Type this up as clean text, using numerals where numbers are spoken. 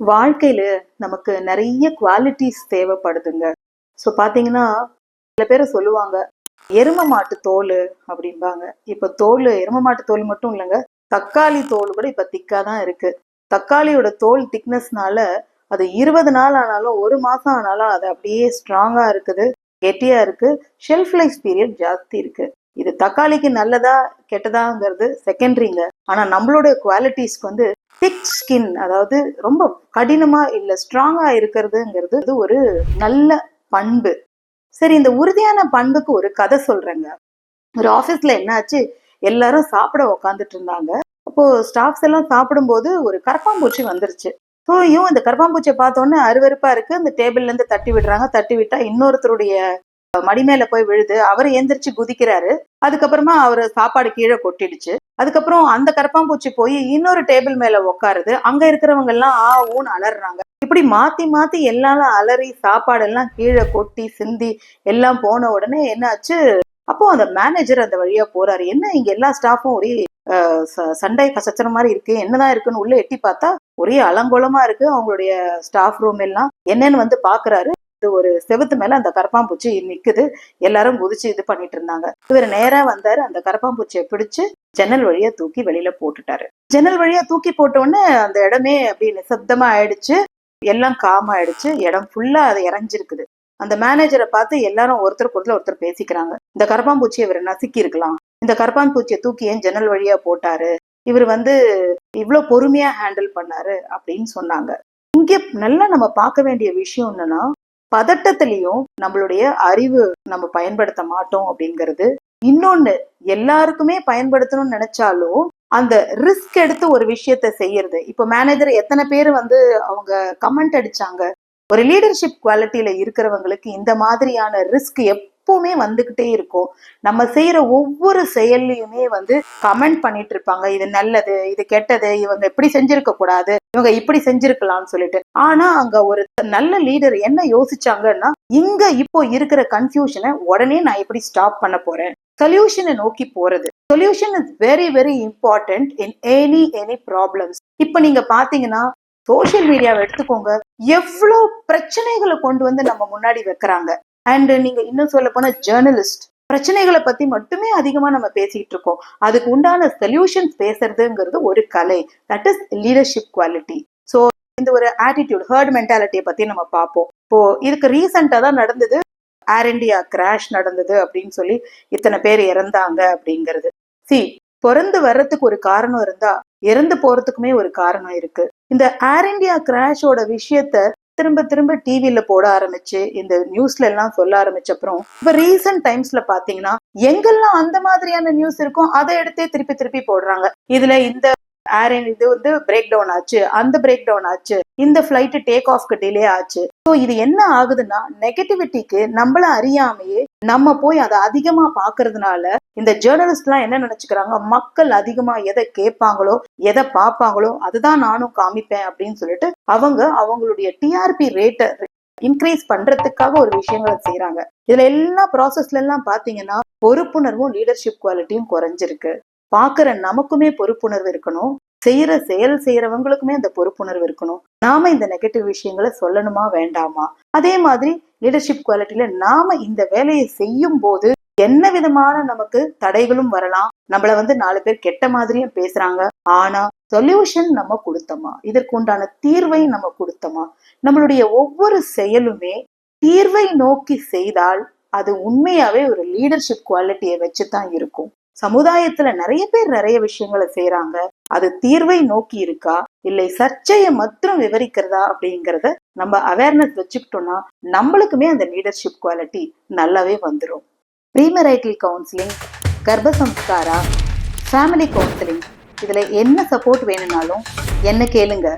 வாழ்க்கையில நமக்கு நிறைய குவாலிட்டிஸ் தேவைப்படுதுங்க. ஸோ பார்த்தீங்கன்னா, சில பேர் சொல்லுவாங்க, எரும மாட்டு தோல் அப்படிம்பாங்க. இப்போ எரும மாட்டு தோல் மட்டும் இல்லைங்க, தக்காளி தோல் கூட இப்போ திக்காக தான் இருக்கு. தக்காளியோட தோல் திக்னஸ்னால அது 20 நாள் ஆனாலும் 1 மாசம் ஆனாலும் அது அப்படியே ஸ்ட்ராங்கா இருக்குது, கெட்டியா இருக்கு. ஷெல்ஃப் லைஃப் பீரியட் ஜாஸ்தி இருக்கு. இது தக்காளிக்கு நல்லதா கெட்டதாங்கிறது செகண்டரிங்க. ஆனா நம்மளோட குவாலிட்டிஸ்க்கு வந்து திக் ஸ்கின், அதாவது ரொம்ப கடினமா இல்ல ஸ்ட்ராங்கா இருக்கிறதுங்கிறது ஒரு நல்ல பண்பு. சரி, இந்த உறுதியான பண்புக்கு ஒரு கதை சொல்றேங்க. ஒரு ஆபீஸ்ல என்னாச்சு, எல்லாரும் சாப்பிட உக்காந்துட்டு இருந்தாங்க. அப்போ ஸ்டாஃப்ஸ் எல்லாம் சாப்பிடும்போது ஒரு கரப்பாம்பூச்சி வந்துருச்சு. ஸோ இந்த கரப்பாம்பூச்சியை பார்த்தோன்னே அருவருப்பா இருக்கு. அந்த டேபிள்ல இருந்து தட்டி விடுறாங்க. தட்டி விட்டா இன்னொருத்தருடைய மடி மேல போய் விழுது. அவர் எந்திரிச்சு குதிக்கிறாரு. அதுக்கப்புறமா அவரு சாப்பாடு கீழே கொட்டிடுச்சு. அதுக்கப்புறம் அந்த கரப்பாம்பூச்சி போய் இன்னொரு டேபிள் மேல உட்காருது. அங்க இருக்கிறவங்க எல்லாம் ஊன்னு அலறாங்க. இப்படி மாத்தி மாத்தி எல்லாரும் அலறி சாப்பாடு எல்லாம் கீழே கொட்டி சிந்தி எல்லாம் போன உடனே என்னாச்சு, அப்போ அந்த மேனேஜர் அந்த வழியா போறாரு. என்ன இங்க எல்லா ஸ்டாஃபும் ஒரே சண்டை கசச்சற மாதிரி இருக்கு, என்னதான் இருக்குன்னு உள்ள எட்டி பார்த்தா ஒரே அலங்கோலமா இருக்கு அவங்களுடைய ஸ்டாஃப் ரூம் எல்லாம். என்னன்னு வந்து பாக்குறாரு, ஒரு செவுத்து மேல அந்த கரப்பாம்பூச்சி நிக்குது. எல்லாரும் குதிச்சு இது பண்ணிட்டு இருந்தாங்க. இவர் நேரா வந்தாரு, அந்த கரப்பாம்பூச்சியை பிடிச்சு ஜன்னல் வழியா தூக்கி வெளியில போட்டுட்டாரு. ஜன்னல் வழியா தூக்கி போட்ட உடனே அந்த இடமே அப்படியே நிசப்தமா ஆயிடுச்சு. எல்லாம் காம் ஆயிடுச்சு. இடம் ஃபுல்லா அது இறஞ்சிருக்குது. அந்த மேனேஜரை பார்த்து எல்லாரும் ஒருத்தர் பேசிக்கிறாங்க. இந்த கரப்பாம்பூச்சியை இவர் நசுக்கி இருக்கலாம், இந்த கரப்பாம்பூச்சியை தூக்கி ஏன் ஜன்னல் வழியா போட்டாரு, இவர் வந்து இவ்வளவு பொறுமையா ஹேண்டில் பண்ணாரு அப்படின்னு சொன்னாங்க. இங்க நல்லா நம்ம பார்க்க வேண்டிய விஷயம் என்னன்னா, பதட்டத்திலையும் நம்மளுடைய அறிவு நம்ம பயன்படுத்த மாட்டோம் அப்படிங்கிறது. இன்னொன்னு, எல்லாருக்குமே பயன்படுத்தணும்னு நினைச்சாலும் அந்த ரிஸ்க் எடுத்து ஒரு விஷயத்த செய்யறது. இப்போ மேனேஜர் எத்தனை பேர் வந்து அவங்க கமெண்ட் அடிச்சாங்க. ஒரு லீடர்ஷிப் குவாலிட்டியில இருக்கிறவங்களுக்கு இந்த மாதிரியான ரிஸ்க் எப்பவுமே வந்துகிட்டே இருக்கும். நம்ம செய்யற ஒவ்வொரு செயல்லையுமே வந்து கமெண்ட் பண்ணிட்டு இருப்பாங்க, இது நல்லது, இது கெட்டது, இவங்க இப்படி செஞ்சிருக்க கூடாது, இவங்க இப்படி செஞ்சிருக்கலாம்னு சொல்லிட்டு. ஆனா அங்க ஒரு நல்ல லீடர் என்ன யோசிச்சாங்கன்னா, இங்க இப்போ இருக்கிற கன்ஃபியூஷனை உடனே நான் எப்படி ஸ்டாப் பண்ண போறேன், சொல்யூஷனை நோக்கி போறது. Solution is very very important in any problems. இப்ப நீங்க பாத்தீங்கன்னா, சோசியல் மீடியாவை எடுத்துக்கோங்க, எவ்வளவு பிரச்சனைகளை கொண்டு வந்து நம்ம முன்னாடி வைக்கிறாங்க. அண்ட் நீங்க இன்னும் சொல்ல போனா ஜேர்னலிஸ்ட், பிரச்சனைகளை பத்தி மட்டுமே அதிகமா நம்ம பேசிட்டு இருக்கோம். அதுக்கு உண்டான சொல்யூஷன்ஸ் பேசுறதுங்கிறது ஒரு கலை. That is leadership quality. So இந்த ஒரு ஆட்டிடியூட், ஹர்ட் மென்டாலிட்டியை பத்தி நம்ம பார்ப்போம். இப்போ இதுக்கு ரீசெண்டா தான் நடந்தது, ஏர் இண்டியா கிராஷ் நடந்தது அப்படின்னு சொல்லி இத்தனை பேர் இறந்தாங்க அப்படிங்கிறது. பிறந்து வர்றதுக்கு ஒரு காரணம் இருந்தா இறந்து போறதுக்குமே ஒரு காரணம் இருக்கு. இந்த ஏர் இண்டியா கிராஷோட விஷயத்த திரும்ப திரும்ப டிவில போட ஆரம்பிச்சு இந்த நியூஸ்ல எல்லாம் சொல்ல ஆரம்பிச்ச அப்புறம் இப்ப ரீசன்ட் டைம்ஸ்ல பாத்தீங்கன்னா எங்கெல்லாம் அந்த மாதிரியான நியூஸ் இருக்கும் அதை எடுத்தே திருப்பி திருப்பி போடுறாங்க. இதுல இந்த இது வந்து பிரேக் டவுன் ஆச்சு, அந்த பிரேக் டவுன் ஆச்சு, இந்த பிளைட் டேக் ஆஃப்க்கு டிலே ஆச்சு. ஸோ இது என்ன ஆகுதுன்னா, நெகட்டிவிட்டிக்கு நம்மள அறியாமையே நம்ம போய் அதை அதிகமா பாக்குறதுனால இந்த ஜேர்னலிஸ்ட் எல்லாம் என்ன நினைச்சுக்கிறாங்க, மக்கள் அதிகமா எதை கேட்பாங்களோ எதை பார்ப்பாங்களோ அதுதான் நானும் காமிப்பேன் அப்படின்னு சொல்லிட்டு அவங்களுடைய டிஆர்பி ரேட்டை இன்க்ரீஸ் பண்றதுக்காக ஒரு விஷயங்களை செய்யறாங்க. இதுல எல்லா ப்ராசஸ்ல எல்லாம் பாத்தீங்கன்னா பொறுப்புணர்வும் லீடர்ஷிப் குவாலிட்டியும் குறைஞ்சிருக்கு. பாக்குற நமக்குமே பொறுப்புணர்வு இருக்கணும், செய்யறவங்களுக்குமே அந்த பொறுப்புணர்வு இருக்கணும். நாம இந்த நெகட்டிவ் விஷயங்களை சொல்லணுமா வேண்டாமா? அதே மாதிரி லீடர்ஷிப் குவாலிட்டியில நாம இந்த வேலையை செய்யும் போது என்ன விதமான நமக்கு தடைகளும் வரலாம். நம்மள வந்து 4 பேர் கெட்ட மாதிரியும் பேசுறாங்க. ஆனா சொல்யூஷன் நம்ம கொடுத்தோமா, இதற்கு உண்டான தீர்வை நம்ம கொடுத்தோமா? நம்மளுடைய ஒவ்வொரு செயலுமே தீர்வை நோக்கி செய்தால் அது உண்மையாவே ஒரு லீடர்ஷிப் குவாலிட்டியை வச்சுதான் இருக்கும். சமுதாயத்துல நிறைய பேர் நிறைய விஷயங்களை செய்யறாங்க. அது தீர்வை நோக்கி இருக்கா இல்லை சர்ச்சையை மாத்திரம் விவரிக்கிறதா அப்படிங்கறத நம்ம அவேர்னஸ் வச்சுக்கிட்டோம்னா நம்மளுக்குமே அந்த லீடர்ஷிப் குவாலிட்டி நல்லாவே வந்துடும். ப்ரீமெரைட்டல் கவுன்சிலிங், கர்ப்பசம்ஸ்காரா, ஃபேமிலி கவுன்சிலிங், இதுல என்ன சப்போர்ட் வேணும்னாலும் என்ன கேளுங்க.